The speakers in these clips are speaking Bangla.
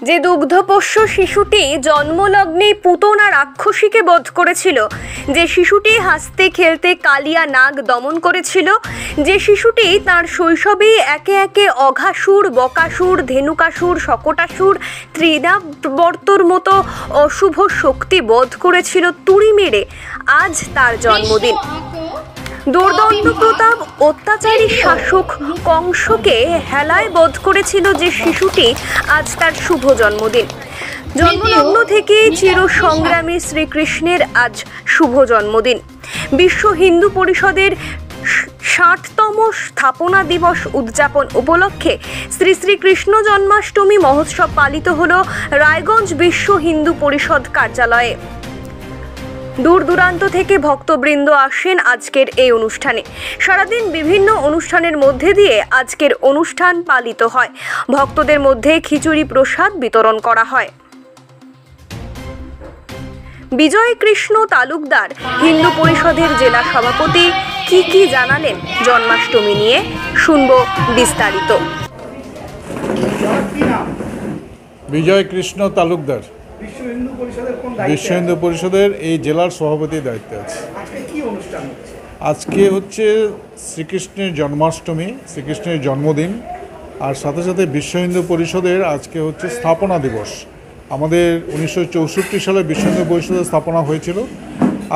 যে দুগ্ধপোষ্য শিশুটি জন্মলগ্নে পুতনা রাক্ষসীকে বধ করেছিল, যে শিশুটি হাসতে খেলতে কালিয়া নাগ দমন করেছিল, যে শিশুটি তার শৈশবেই একে একে অঘাসুর, বকাসুর, ধেনুকাসুর, শকটাসুর, ত্রিনাবর্তর মতো অশুভ শক্তি বধ করেছিল তুড়ি মেরে, আজ তার জন্মদিন। দুর্দণ্ড প্রতাপ অত্যাচারী শাসক কংসকে হেলায় বধ করেছিল যে শিশুটি, আজ তার শুভ জন্মদিন। জন্মলগ্ন থেকে চির সংগ্রামী শ্রীকৃষ্ণের আজ শুভ জন্মদিন। বিশ্ব হিন্দু পরিষদের ৬০তম স্থাপনা দিবস উদযাপন উপলক্ষে শ্রী শ্রী কৃষ্ণ জন্মাষ্টমী মহোৎসব পালিত হল রায়গঞ্জ বিশ্ব হিন্দু পরিষদ কার্যালয়ে। দূর দূরান্ত থেকে ভক্তবৃন্দ আসেন আজকের এই অনুষ্ঠানে। সারাদিন বিভিন্ন অনুষ্ঠানের মধ্যে দিয়ে আজকের অনুষ্ঠান পালিত হয়। ভক্তদের মধ্যে খিচুড়ি প্রসাদ বিতরণ করা হয়। বিজয় কৃষ্ণ তালুকদার হিন্দু পরিষদের জেলা সভাপতি কি জানালেন জন্মাষ্টমী নিয়ে, শুনব বিস্তারিত। বিজয় কৃষ্ণ তালুকদার বিশ্ব হিন্দু পরিষদের এই জেলার সভাপতির দায়িত্বে আছে। আজকে হচ্ছে শ্রীকৃষ্ণের জন্মাষ্টমী, শ্রীকৃষ্ণের জন্মদিন, আর সাথে সাথে বিশ্ব হিন্দু পরিষদের আজকে হচ্ছে স্থাপনা দিবস। আমাদের 1964 সালে বিশ্ব হিন্দু পরিষদের স্থাপনা হয়েছিল,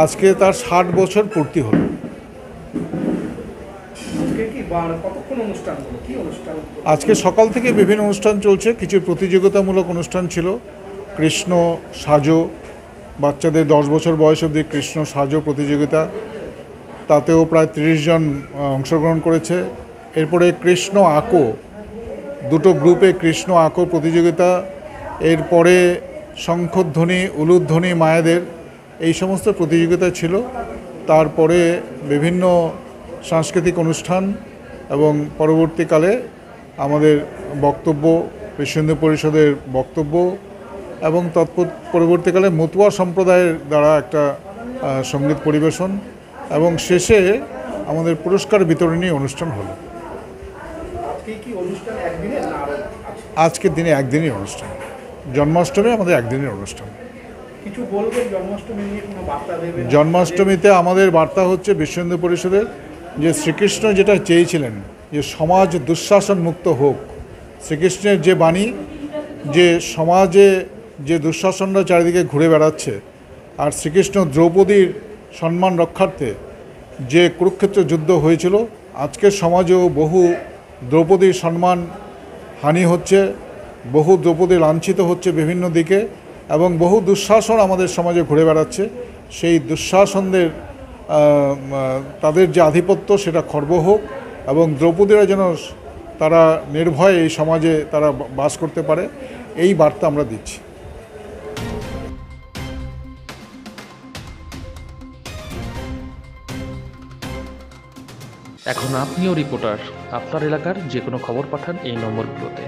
আজকে তার 60 বছর পূর্তি হলো। আজকে সকাল থেকে বিভিন্ন অনুষ্ঠান চলছে, কিছু প্রতিযোগিতামূলক অনুষ্ঠান ছিল। কৃষ্ণ সাজো, বাচ্চাদের 10 বছর বয়স অবধি কৃষ্ণ সাজো প্রতিযোগিতা, তাতেও প্রায় 30 জন অংশগ্রহণ করেছে। এরপরে কৃষ্ণ আঁকো, দুটো গ্রুপে কৃষ্ণ আঁকো প্রতিযোগিতা। এরপরে শঙ্খধ্বনি, উলুধ্বনি মায়েদের, এই সমস্ত প্রতিযোগিতা ছিল। তারপরে বিভিন্ন সাংস্কৃতিক অনুষ্ঠান এবং পরবর্তীকালে আমাদের বক্তব্য, বিশ্ব হিন্দু পরিষদের বক্তব্য এবং পরবর্তীকালে মতুয়া সম্প্রদায়ের দ্বারা একটা সঙ্গীত পরিবেশন এবং শেষে আমাদের পুরস্কার বিতরণী অনুষ্ঠান হলো। আজকের দিনে একদিনই অনুষ্ঠান, জন্মাষ্টমী আমাদের একদিনের অনুষ্ঠান। জন্মাষ্টমীতে আমাদের বার্তা হচ্ছে বিশ্ব হিন্দু পরিষদের যে শ্রীকৃষ্ণ যেটা চেয়েছিলেন যে সমাজ দুঃশাসন মুক্ত হোক, শ্রীকৃষ্ণের যে বাণী, যে সমাজে যে দুঃশাসনরা চারিদিকে ঘুরে বেড়াচ্ছে, আর শ্রীকৃষ্ণ দ্রৌপদীর সম্মান রক্ষার্থে যে কুরুক্ষেত্র যুদ্ধ হয়েছিল, আজকের সমাজেও বহু দ্রৌপদীর সম্মান হানি হচ্ছে, বহু দ্রৌপদী লাঞ্ছিত হচ্ছে বিভিন্ন দিকে, এবং বহু দুঃশাসন আমাদের সমাজে ঘুরে বেড়াচ্ছে। সেই দুঃশাসনদের তাদের যে আধিপত্য সেটা খর্ব হোক এবং দ্রৌপদীরা যেন তারা নির্ভয়ে এই সমাজে তারা বাস করতে পারে, এই বার্তা আমরা দিচ্ছি। এখন আপনিও রিপোর্টার, আপনার এলাকার যে কোনো খবর পাঠান এই নম্বরগুলোতে।